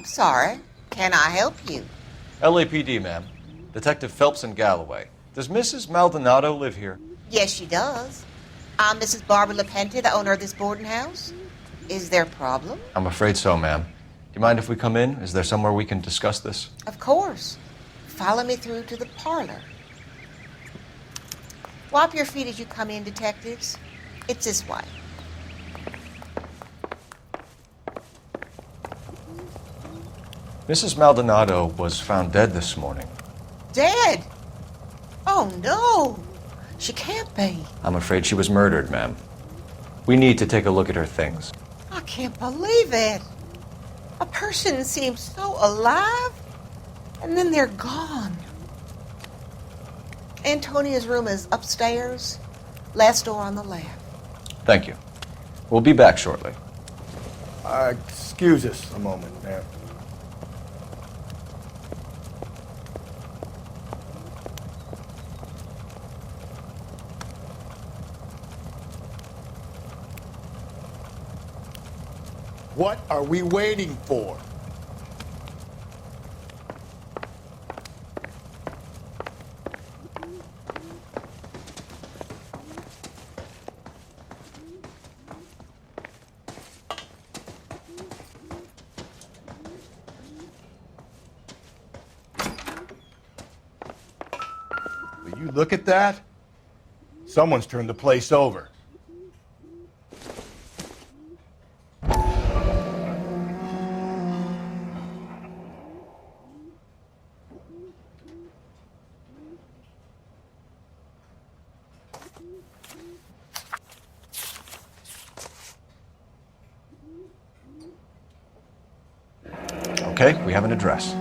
I'm sorry. Can I help you? LAPD, ma'am. Detective Phelps and Galloway. Does Mrs. Maldonado live here? Yes, she does. I'm Mrs. Barbara LaPente, the owner of this boarding house. Is there a problem? I'm afraid so, ma'am. Do you mind if we come in? Is there somewhere we can discuss this? Of course. Follow me through to the parlor. Wipe your feet as you come in, detectives. It's this way. Mrs. Maldonado was found dead this morning. Dead? Oh, no. She can't be. I'm afraid she was murdered, ma'am. We need to take a look at her things. I can't believe it. A person seems so alive, and then they're gone. Antonia's room is upstairs, last door on the left. Thank you. We'll be back shortly. Excuse us a moment, ma'am. What are we waiting for? Will you look at that? Someone's turned the place over. Okay, we have an address.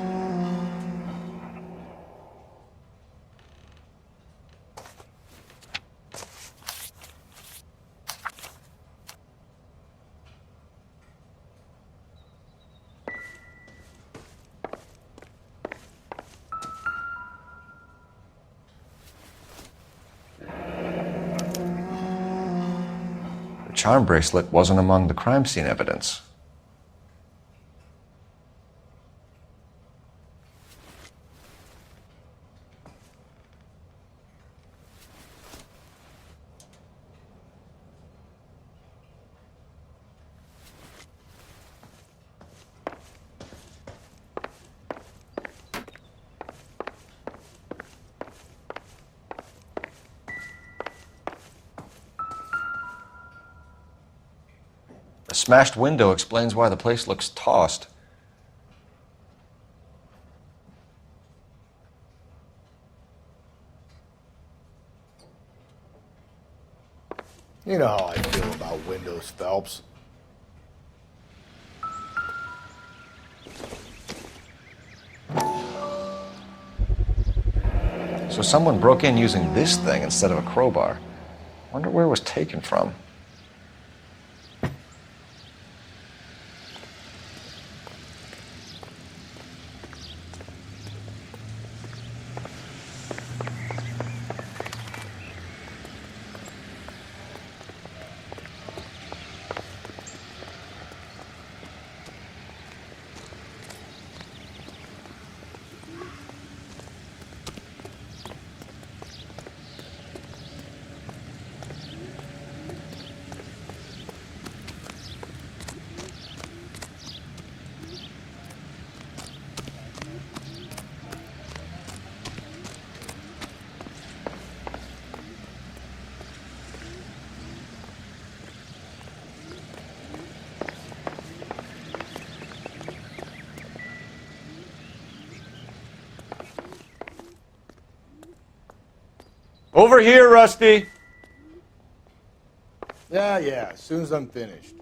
The charm bracelet wasn't among the crime scene evidence. The smashed window explains why the place looks tossed. You know how I feel about windows, Phelps. So someone broke in using this thing instead of a crowbar. Wonder where it was taken from. Over here, Rusty! Yeah, as soon as I'm finished.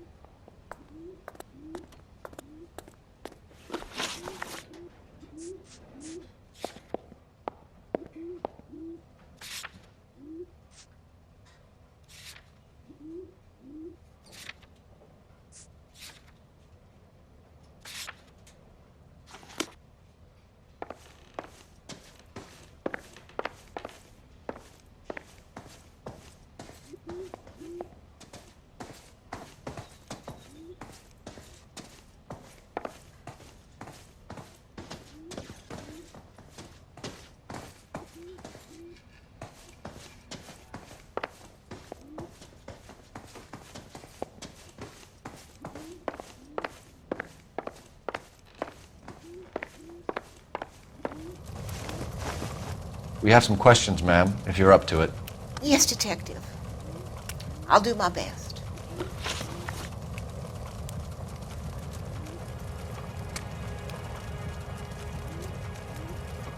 We have some questions, ma'am, if you're up to it. Yes, Detective. I'll do my best.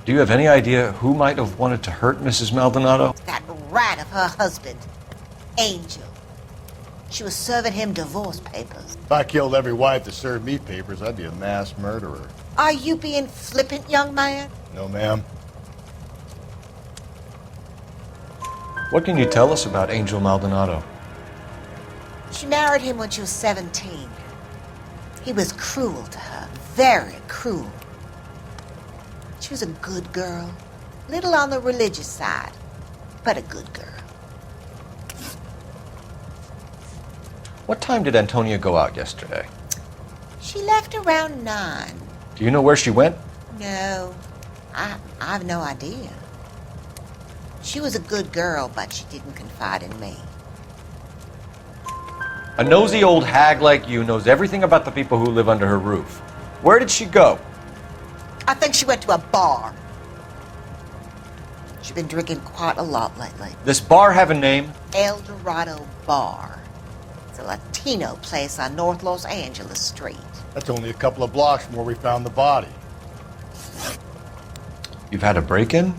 Do you have any idea who might have wanted to hurt Mrs. Maldonado? That rat of her husband, Angel. She was serving him divorce papers. If I killed every wife that served me papers, I'd be a mass murderer. Are you being flippant, young man? No, ma'am. What can you tell us about Angel Maldonado? She married him when she was 17. He was cruel to her, very cruel. She was a good girl, little on the religious side, but a good girl. What time did Antonia go out yesterday? She left around 9. Do you know where she went? No, I have no idea. She was a good girl, but she didn't confide in me. A nosy old hag like you knows everything about the people who live under her roof. Where did she go? I think she went to a bar. She's been drinking quite a lot lately. This bar have a name? El Dorado Bar. It's a Latino place on North Los Angeles Street. That's only a couple of blocks from where we found the body. You've had a break-in?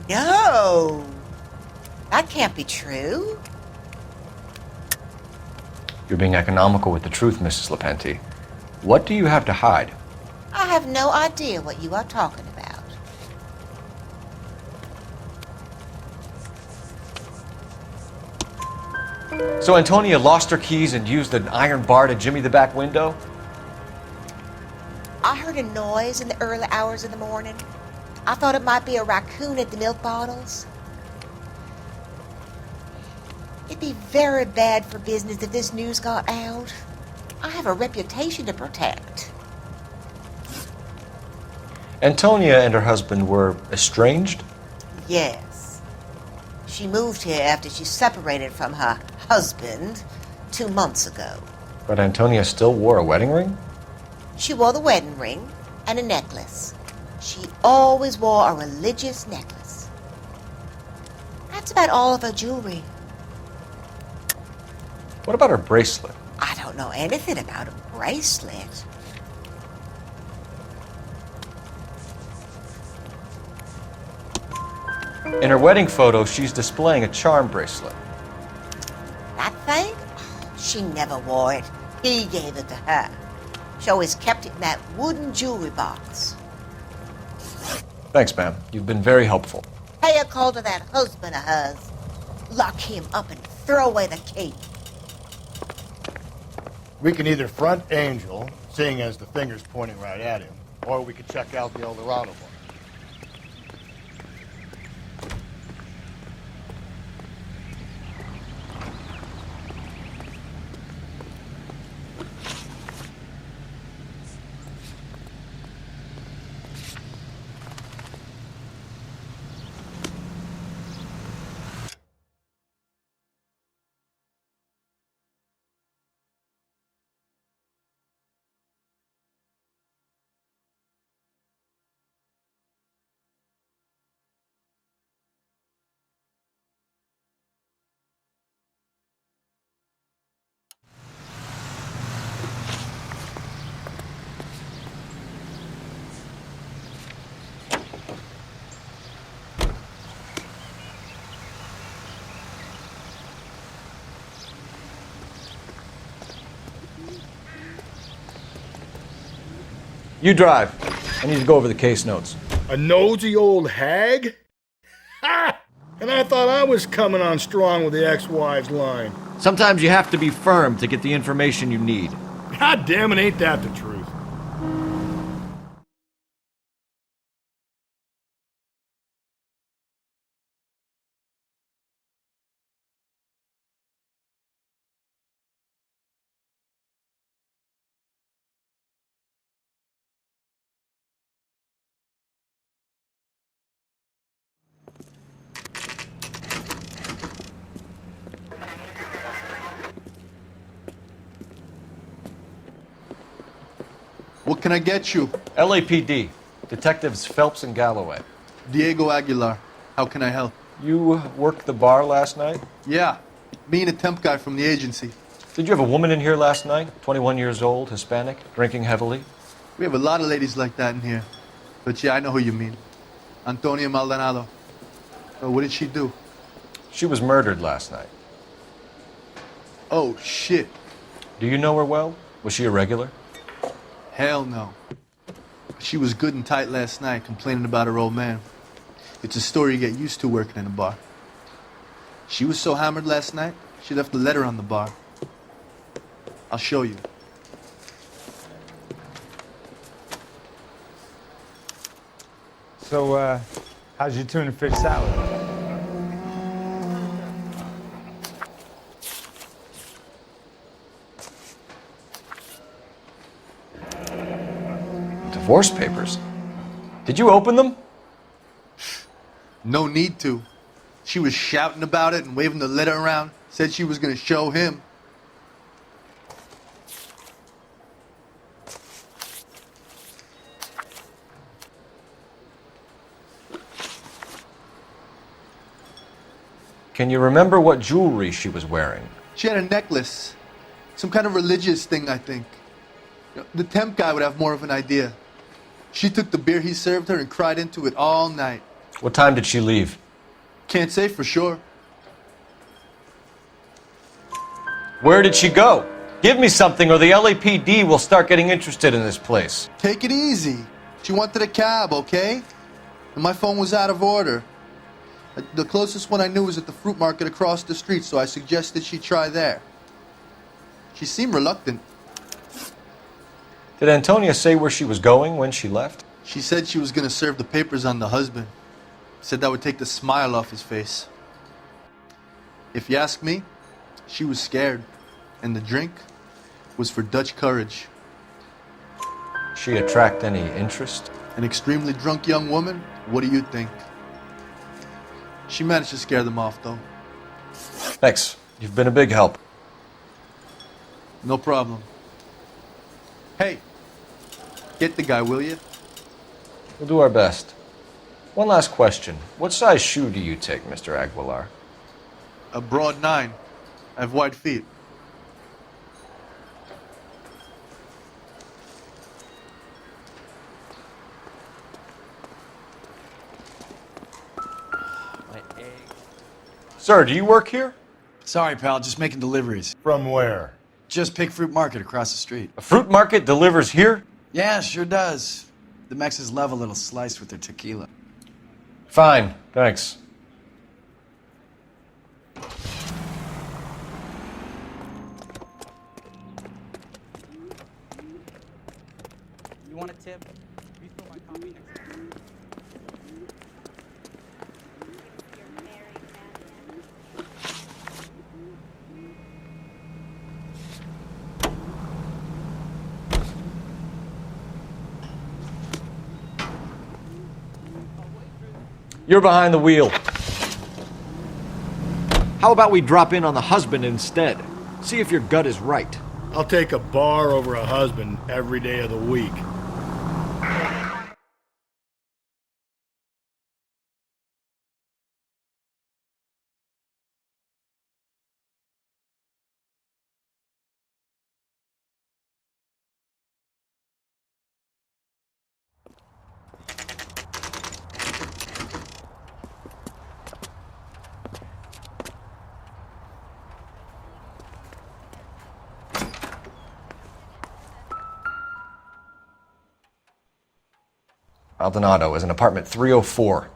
No! That can't be true. You're being economical with the truth, Mrs. Lepenti. What do you have to hide? I have no idea what you are talking about. So Antonia lost her keys and used an iron bar to jimmy the back window? I heard a noise in the early hours of the morning. I thought it might be a raccoon at the milk bottles. It'd be very bad for business if this news got out. I have a reputation to protect. Antonia and her husband were estranged? Yes. She moved here after she separated from her husband 2 months ago. But Antonia still wore a wedding ring? She wore the wedding ring and a necklace. She always wore a religious necklace. That's about all of her jewelry. What about her bracelet? I don't know anything about a bracelet. In her wedding photo, she's displaying a charm bracelet. That thing? She never wore it. He gave it to her. She always kept it in that wooden jewelry box. Thanks, ma'am. You've been very helpful. Pay a call to that husband of hers. Lock him up and throw away the key. We can either front Angel, seeing as the finger's pointing right at him, or we could check out the El Dorado one. You drive. I need to go over the case notes. A nosy old hag? Ha! And I thought I was coming on strong with the ex-wives line. Sometimes you have to be firm to get the information you need. God damn it, ain't that the truth? What can I get you? LAPD. Detectives Phelps and Galloway. Diego Aguilar. How can I help? You worked the bar last night? Yeah, me and a temp guy from the agency. Did you have a woman in here last night? 21 years old, Hispanic, drinking heavily? We have a lot of ladies like that in here. But yeah, I know who you mean. Antonia Maldonado. Oh, what did she do? She was murdered last night. Oh, shit. Do you know her well? Was she a regular? Hell no. She was good and tight last night, complaining about her old man. It's a story you get used to working in a bar. She was so hammered last night, she left a letter on the bar. I'll show you. So, how's your tuna fish salad? Divorce papers. Did you open them? No need to. She was shouting about it and waving the letter around. Said she was gonna show him. Can you remember what jewelry she was wearing? She had a necklace. Some kind of religious thing, I think. The temp guy would have more of an idea. She took the beer he served her and cried into it all night. What time did she leave? Can't say for sure. Where did she go? Give me something or the LAPD will start getting interested in this place. Take it easy. She wanted a cab, okay? And my phone was out of order. The closest one I knew was at the fruit market across the street, so I suggested she try there. She seemed reluctant. Did Antonia say where she was going when she left? She said she was gonna serve the papers on the husband. Said that would take the smile off his face. If you ask me, she was scared. And the drink was for Dutch courage. She attract any interest? An extremely drunk young woman? What do you think? She managed to scare them off, though. Thanks. You've been a big help. No problem. Hey, get the guy, will you? We'll do our best. One last question. What size shoe do you take, Mr. Aguilar? A broad 9. I have wide feet. Sir, do you work here? Sorry, pal, just making deliveries. From where? Just Pig Fruit Market across the street. A fruit market delivers here? Yeah, sure does. The Mexes love a little slice with their tequila. Fine, thanks. You want a tip? Refill my coffee next time. You're behind the wheel. How about we drop in on the husband instead? See if your gut is right. I'll take a bar over a husband every day of the week. Maldonado is in apartment 304.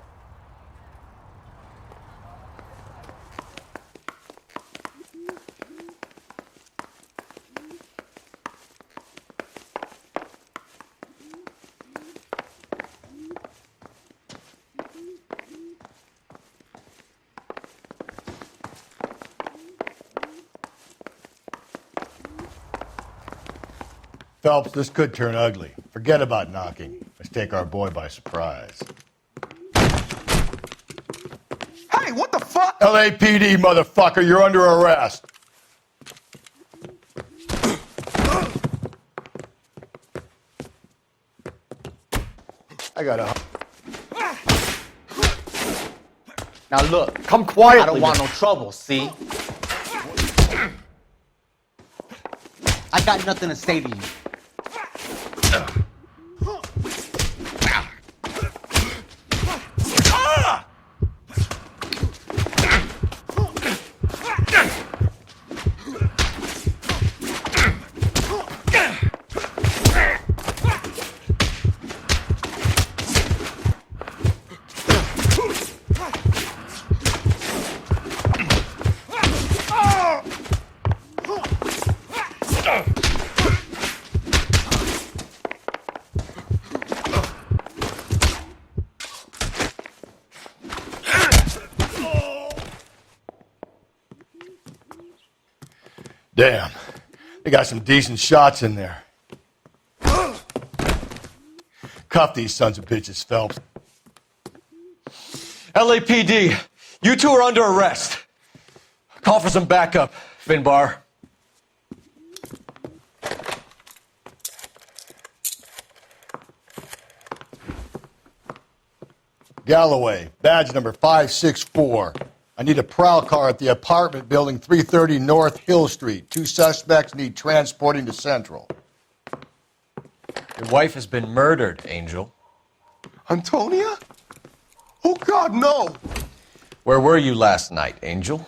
Phelps, this could turn ugly. Forget about knocking. Let's take our boy by surprise. Hey, what the fuck? LAPD, motherfucker, you're under arrest. I got a... Now look, Come quietly. I don't want no trouble, see? I got nothing to say to you. Damn. They got some decent shots in there. Cuff these sons of bitches, Phelps. LAPD, you two are under arrest. Call for some backup, Finbar. Galloway, badge number 564. I need a prowl car at the apartment building 330 North Hill Street. 2 suspects need transporting to Central. Your wife has been murdered, Angel. Antonia? Oh, God, no! Where were you last night, Angel?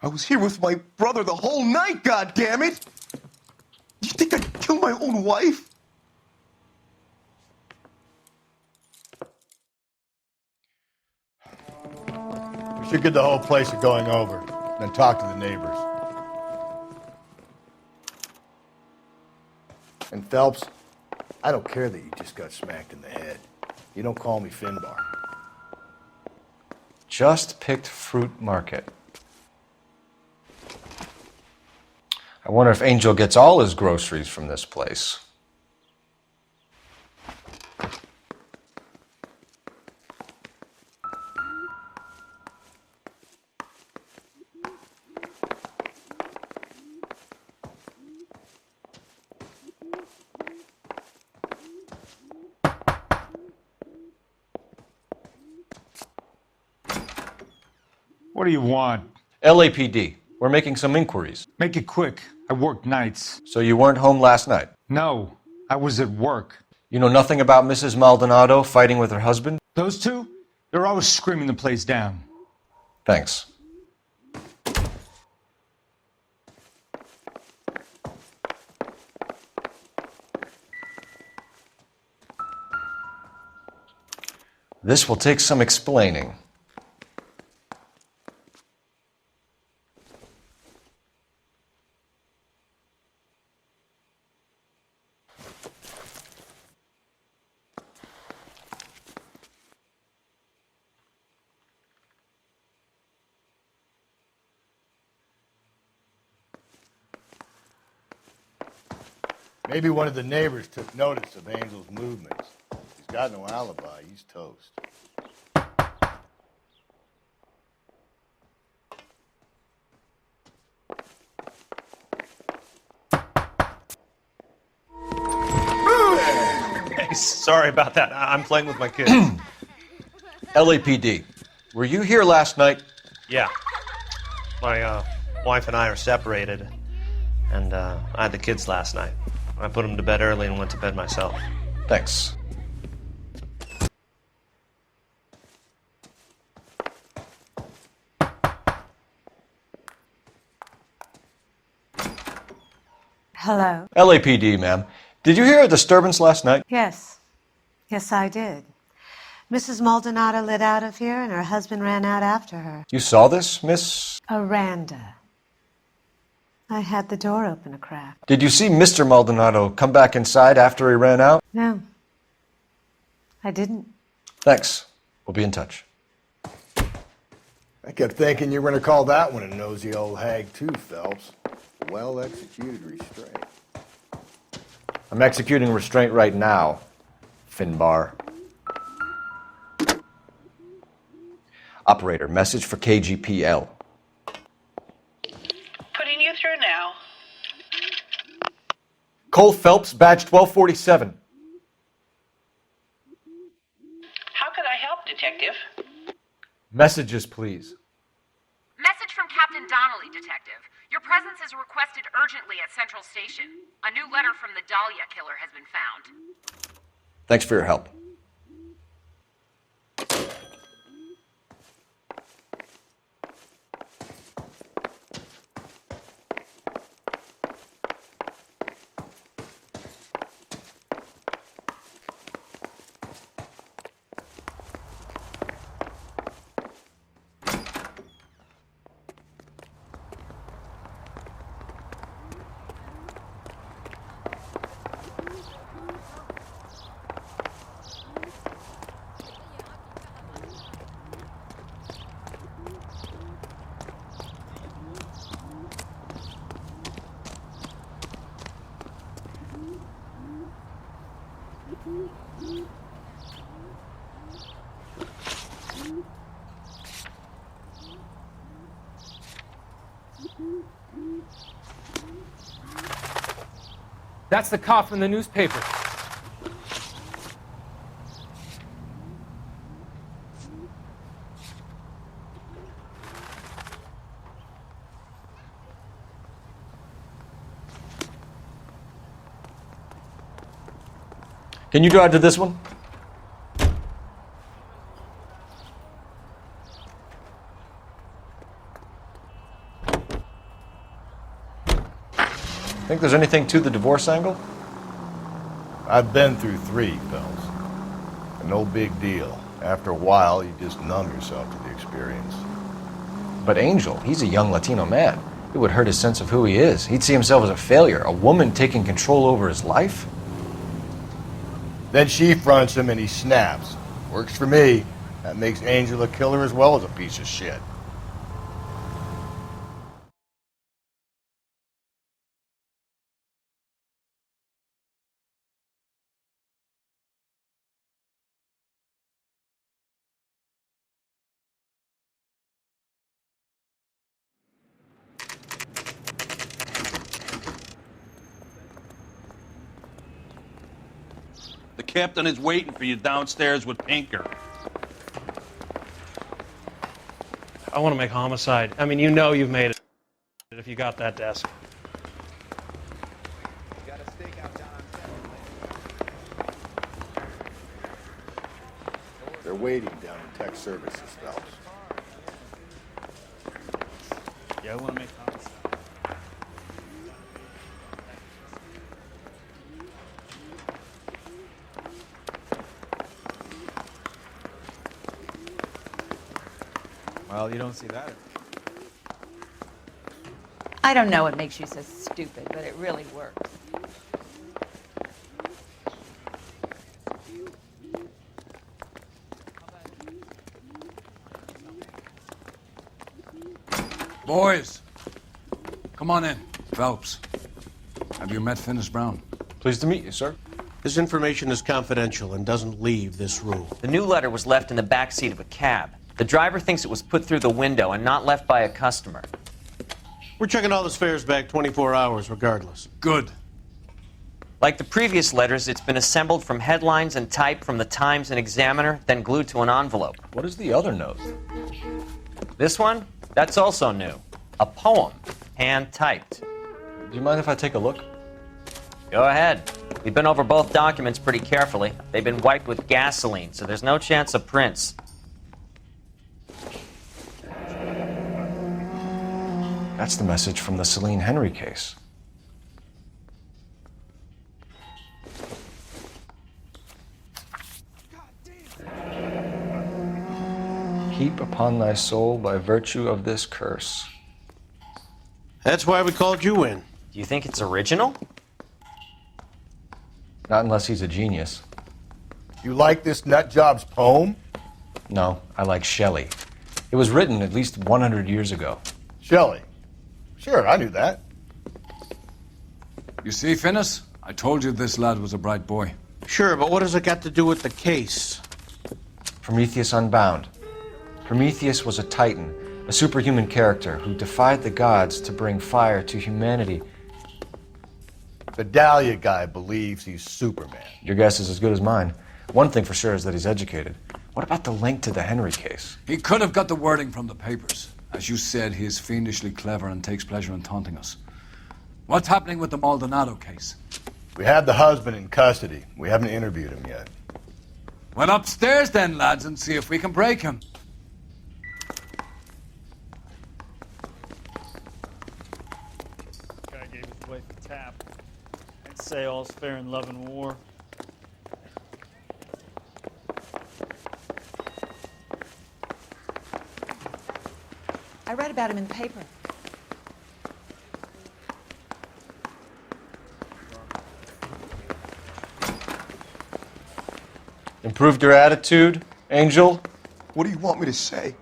I was here with my brother the whole night, God damn it! You think I'd kill my own wife? We should get the whole place a going over, then talk to the neighbors. And Phelps, I don't care that you just got smacked in the head. You don't call me Finbar. Just picked Fruit Market. I wonder if Angel gets all his groceries from this place. What do you want? LAPD, we're making some inquiries. Make it quick. I work nights. So you weren't home last night? No, I was at work. You know nothing about Mrs. Maldonado fighting with her husband? Those two? They're always screaming the place down. Thanks. This will take some explaining. Maybe one of the neighbors took notice of Angel's movements. He's got no alibi. He's toast. Sorry about that. I'm playing with my kids. LAPD, were you here last night? Yeah. My wife and I are separated, and I had the kids last night. I put them to bed early and went to bed myself. Thanks. Hello? LAPD, ma'am. Did you hear a disturbance last night? Yes. Yes, I did. Mrs. Maldonado lit out of here and her husband ran out after her. You saw this, Miss? Aranda. I had the door open a crack. Did you see Mr. Maldonado come back inside after he ran out? No. I didn't. Thanks. We'll be in touch. I kept thinking you were going to call that one a nosy old hag too, Phelps. Well executed restraint. I'm executing restraint right now, Finbar. Operator, message for KGPL. Putting you through now. Cole Phelps, badge 1247. How could I help, Detective? Messages, please. Message from Captain Donnelly, Detective. Your presence is requested urgently at Central Station. A new letter from the Dahlia killer has been found. Thanks for your help. That's the cop from the newspaper. Can you drive to this one? Think there's anything to the divorce angle? I've been through 3, Phelps. No big deal. After a while, you just numb yourself to the experience. But Angel, he's a young Latino man. It would hurt his sense of who he is. He'd see himself as a failure, a woman taking control over his life. Then she fronts him and he snaps. Works for me. That makes Angel a killer as well as a piece of shit. The captain is waiting for you downstairs with Pinker. I want to make homicide. I mean, you know you've made it if you got that desk. They're waiting down in tech services, Phelps. Yeah, I want to make homicide. Well, you don't see that. I don't know what makes you so stupid, but it really works. Boys, come on in. Phelps, have you met Finis Brown? Pleased to meet you, sir. This information is confidential and doesn't leave this room. The new letter was left in the back seat of a cab. The driver thinks it was put through the window and not left by a customer. We're checking all this fares back 24 hours regardless. Good. Like the previous letters, it's been assembled from headlines and type from the Times and Examiner, then glued to an envelope. What is the other note? This one? That's also new. A poem, hand-typed. Do you mind if I take a look? Go ahead. We've been over both documents pretty carefully. They've been wiped with gasoline, so there's no chance of prints. That's the message from the Celine Henry case. Heap upon thy soul by virtue of this curse. That's why we called you in. Do you think it's original? Not unless he's a genius. You like this nutjob's poem? No, I like Shelley. It was written at least 100 years ago. Shelley? Sure, I knew that. You see, Finis? I told you this lad was a bright boy. Sure, but what has it got to do with the case? Prometheus Unbound. Prometheus was a titan, a superhuman character who defied the gods to bring fire to humanity. The Dahlia guy believes he's Superman. Your guess is as good as mine. One thing for sure is that he's educated. What about the link to the Henry case? He could have got the wording from the papers. As you said, he is fiendishly clever and takes pleasure in taunting us. What's happening with the Maldonado case? We have the husband in custody. We haven't interviewed him yet. Well, upstairs then, lads, and see if we can break him. Guy gave his wife a tap. I'd say all's fair in love and war. I read about him in the paper. Improved your attitude, Angel? What do you want me to say?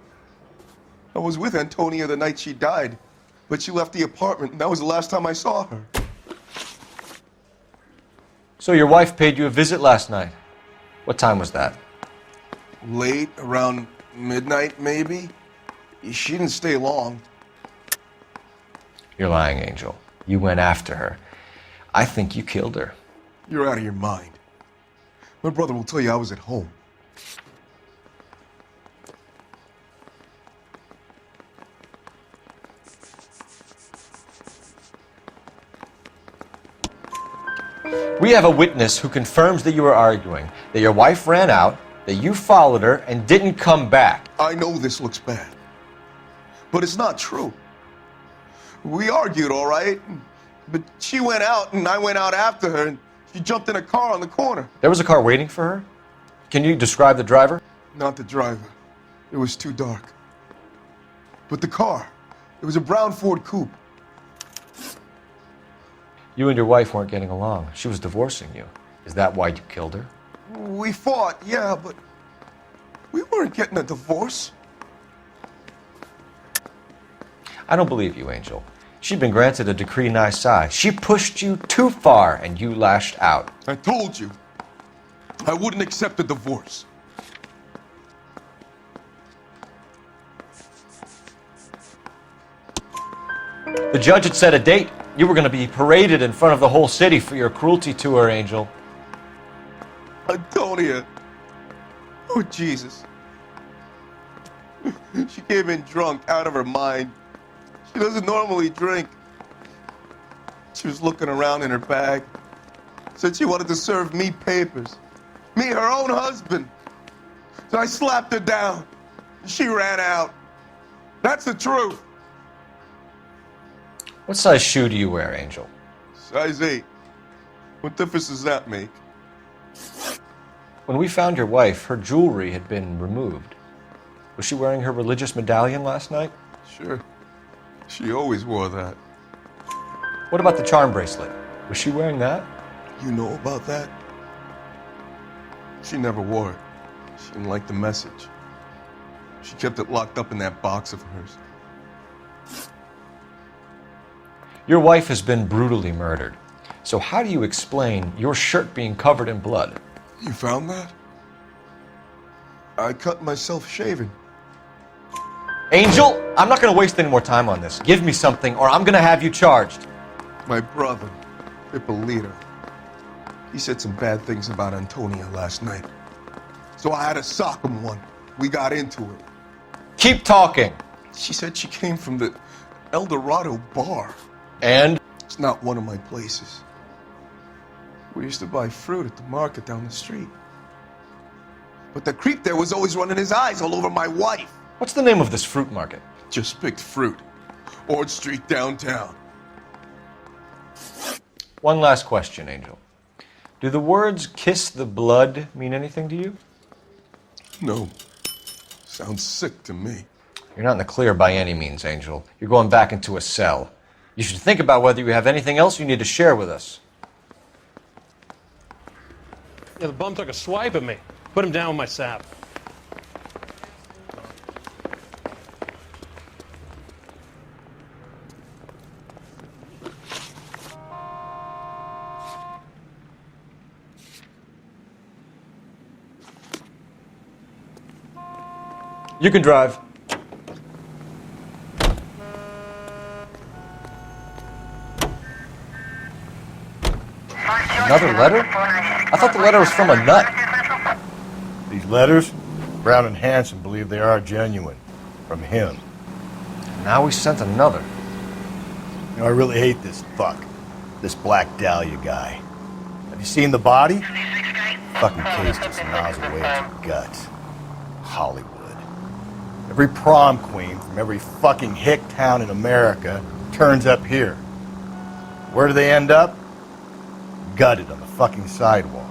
I was with Antonia the night she died, but she left the apartment, and that was the last time I saw her. So your wife paid you a visit last night. What time was that? Late, around midnight, maybe? She didn't stay long. You're lying, Angel. You went after her. I think you killed her. You're out of your mind. My brother will tell you I was at home. We have a witness who confirms that you were arguing, that your wife ran out, that you followed her, and didn't come back. I know this looks bad, but it's not true. We argued, all right, but she went out and I went out after her, and she jumped in a car on the corner. There was a car waiting for her? Can you describe the driver? Not the driver. It was too dark. But the car, it was a brown Ford Coupe. You and your wife weren't getting along. She was divorcing you. Is that why you killed her? We fought, yeah, but we weren't getting a divorce. I don't believe you, Angel. She'd been granted a decree nisi. She pushed you too far, and you lashed out. I told you, I wouldn't accept a divorce. The judge had set a date. You were going to be paraded in front of the whole city for your cruelty to her, Angel. Antonia. Oh, Jesus. She came in drunk, out of her mind. She doesn't normally drink. She was looking around in her bag. Said she wanted to serve me papers. Me, her own husband. So I slapped her down. She ran out. That's the truth. What size shoe do you wear, Angel? Size 8. What difference does that make? When we found your wife, her jewelry had been removed. Was she wearing her religious medallion last night? Sure. She always wore that. What about the charm bracelet? Was she wearing that? You know about that? She never wore it. She didn't like the message. She kept it locked up in that box of hers. Your wife has been brutally murdered. So how do you explain your shirt being covered in blood? You found that? I cut myself shaving. Angel, I'm not going to waste any more time on this. Give me something or I'm going to have you charged. My brother, Ippolito, he said some bad things about Antonia last night. So I had to sock him one. We got into it. Keep talking. She said she came from the El Dorado bar. And? It's not one of my places. We used to buy fruit at the market down the street. But the creep there was always running his eyes all over my wife. What's the name of this fruit market? Just picked fruit. Ord Street downtown. One last question, Angel. Do the words kiss the blood mean anything to you? No. Sounds sick to me. You're not in the clear by any means, Angel. You're going back into a cell. You should think about whether you have anything else you need to share with us. Yeah, the bum took a swipe at me. Put him down with my sap. You can drive. Another letter? I thought the letter was from a nut. These letters? Brown and Hanson believe they are genuine. From him. Now we sent another. You know, I really hate this fuck. This Black Dahlia guy. Have you seen the body? Fucking case just gnaws away at your guts. Hollywood. Every prom queen from every fucking hick town in America turns up here. Where do they end up? Gutted on the fucking sidewalk.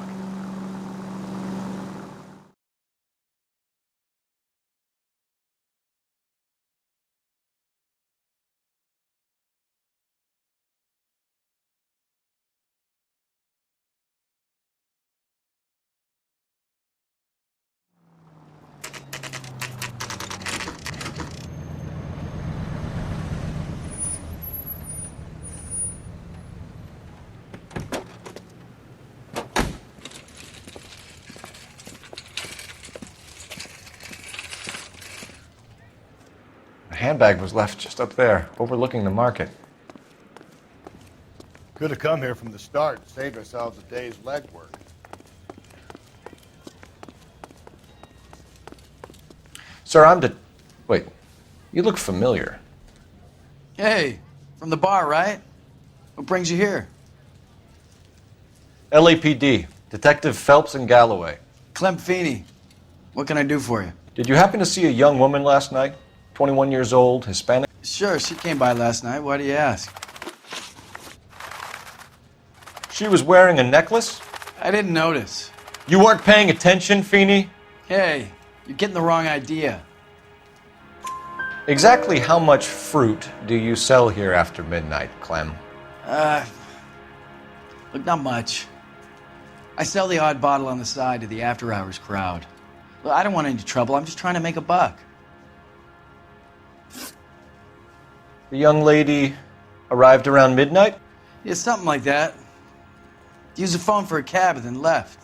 The handbag was left just up there, overlooking the market. Could have come here from the start and saved ourselves a day's legwork. Sir, Wait, you look familiar. Hey, from the bar, right? What brings you here? LAPD, Detective Phelps and Galloway. Clem Feeney. What can I do for you? Did you happen to see a young woman last night? 21 years old, Hispanic? Sure, she came by last night. Why do you ask? She was wearing a necklace? I didn't notice. You weren't paying attention, Feeney? Hey, you're getting the wrong idea. Exactly how much fruit do you sell here after midnight, Clem? Look, not much. I sell the odd bottle on the side to the after-hours crowd. Look, I don't want any trouble. I'm just trying to make a buck. The young lady arrived around midnight? Yeah, something like that. Used the phone for a cab and then left.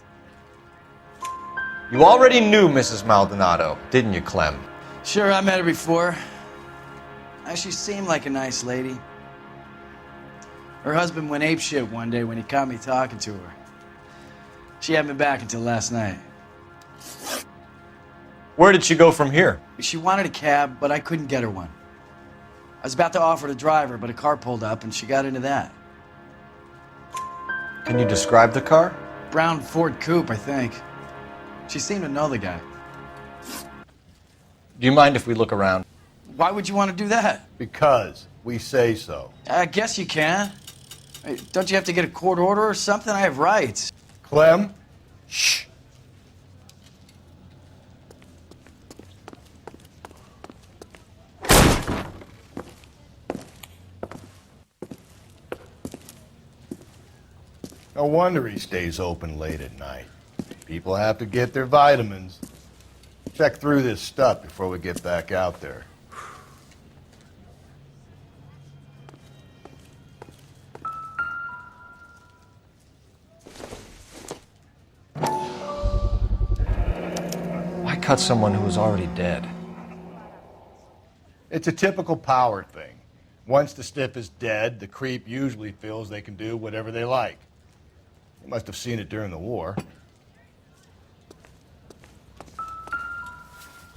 You already knew Mrs. Maldonado, didn't you, Clem? Sure, I met her before. She seemed like a nice lady. Her husband went apeshit one day when he caught me talking to her. She hadn't been back until last night. Where did she go from here? She wanted a cab, but I couldn't get her one. I was about to offer to drive her, but a car pulled up and she got into that. Can you describe the car? Brown Ford Coupe, I think. She seemed to know the guy. Do you mind if we look around? Why would you want to do that? Because we say so. I guess you can. Hey, don't you have to get a court order or something? I have rights. Clem? Shh. No wonder he stays open late at night. People have to get their vitamins. Check through this stuff before we get back out there. Why cut someone who was already dead? It's a typical power thing. Once the stiff is dead, the creep usually feels they can do whatever they like. You must have seen it during the war.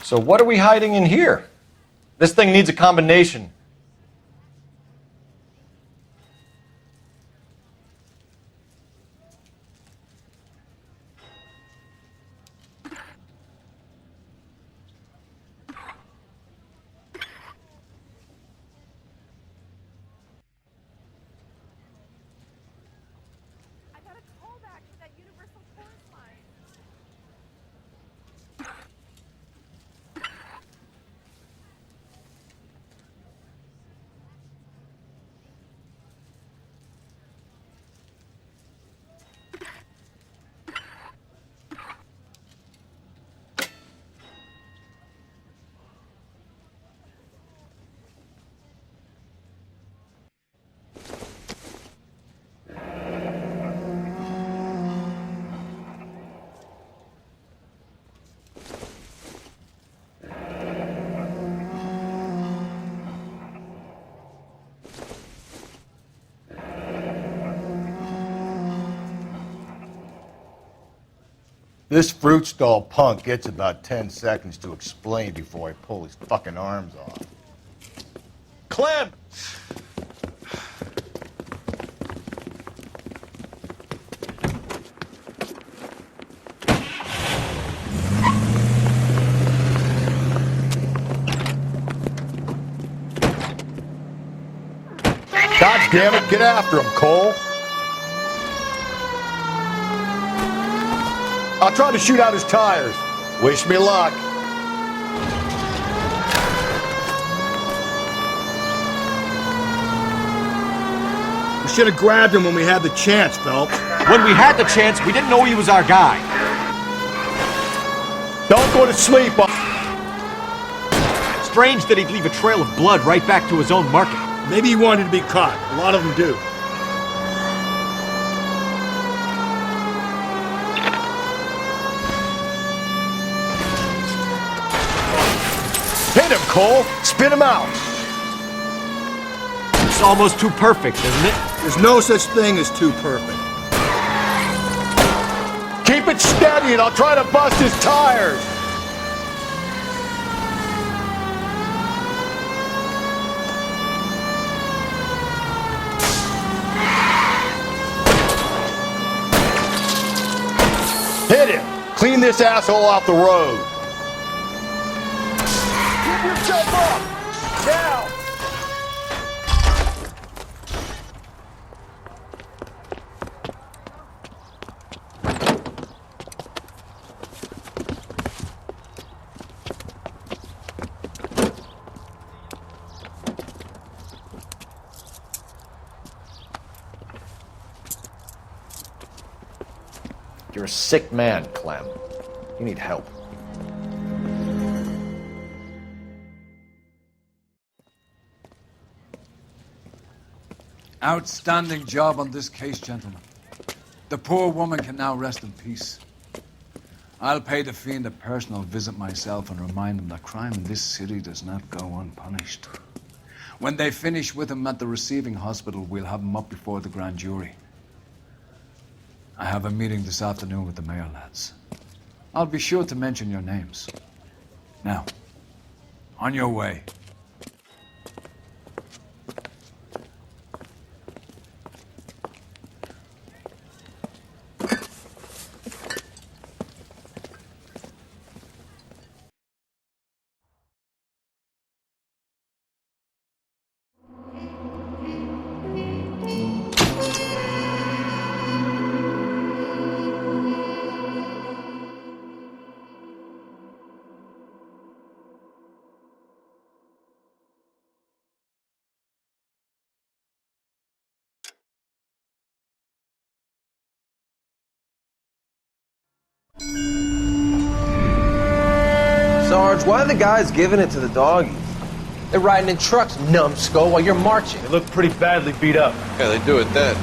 So what are we hiding in here? This thing needs a combination. This fruit stall punk gets about 10 seconds to explain before I pull his fucking arms off. Clem! God damn it, get after him, Cole. I'll try to shoot out his tires. Wish me luck. We should have grabbed him when we had the chance, Phelps. When we had the chance, we didn't know he was our guy. Don't go to sleep. Strange that he'd leave a trail of blood right back to his own market. Maybe he wanted to be caught. A lot of them do. Hit him, Cole. Spin him out. It's almost too perfect, isn't it? There's no such thing as too perfect. Keep it steady and I'll try to bust his tires. Hit him! Clean this asshole off the road! Give yourself up! Now! You're a sick man, Clem. You need help. Outstanding job on this case, gentlemen. The poor woman can now rest in peace. I'll pay the fiend a personal visit myself and remind him that crime in this city does not go unpunished. When they finish with him at the receiving hospital, we'll have him up before the grand jury. I have a meeting this afternoon with the mayor lads. I'll be sure to mention your names. Now, on your way. Sarge, why are the guys giving it to the doggies? They're riding in trucks, numbskull, while you're marching. They look pretty badly beat up. Yeah, they do it then.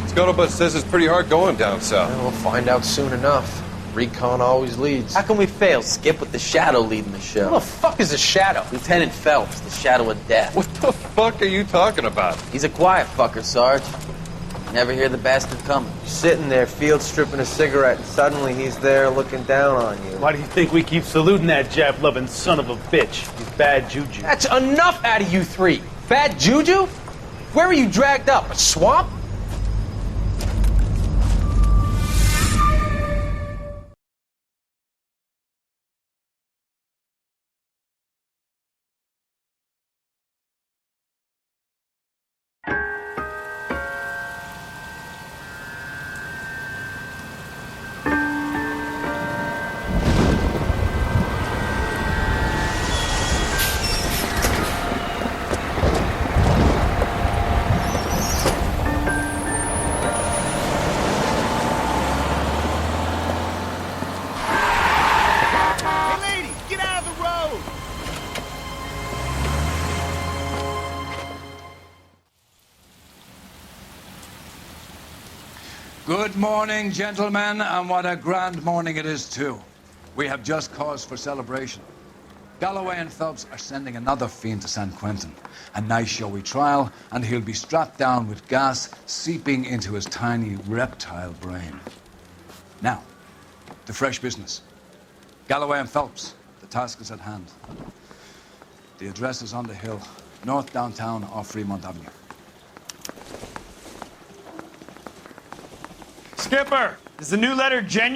Scuttlebutt says it's pretty hard going down south. We'll find out soon enough. Recon always leads. How can we fail, Skip, with the Shadow leading the show? Who the fuck is the Shadow? Lieutenant Phelps, the Shadow of Death. What the fuck are you talking about? He's a quiet fucker, Sarge. Never hear the bastard coming. You're sitting there, field stripping a cigarette, and suddenly he's there looking down on you. Why do you think we keep saluting that Jap-loving son of a bitch? He's bad juju. That's enough out of you three. Bad juju? Where were you dragged up? A swamp? Good morning, gentlemen, and what a grand morning it is, too. We have just cause for celebration. Galloway and Phelps are sending another fiend to San Quentin. A nice showy trial, and he'll be strapped down with gas seeping into his tiny reptile brain. Now, to fresh business. Galloway and Phelps, the task is at hand. The address is on the hill, north downtown off Fremont Avenue. Skipper, is the new letter genuine?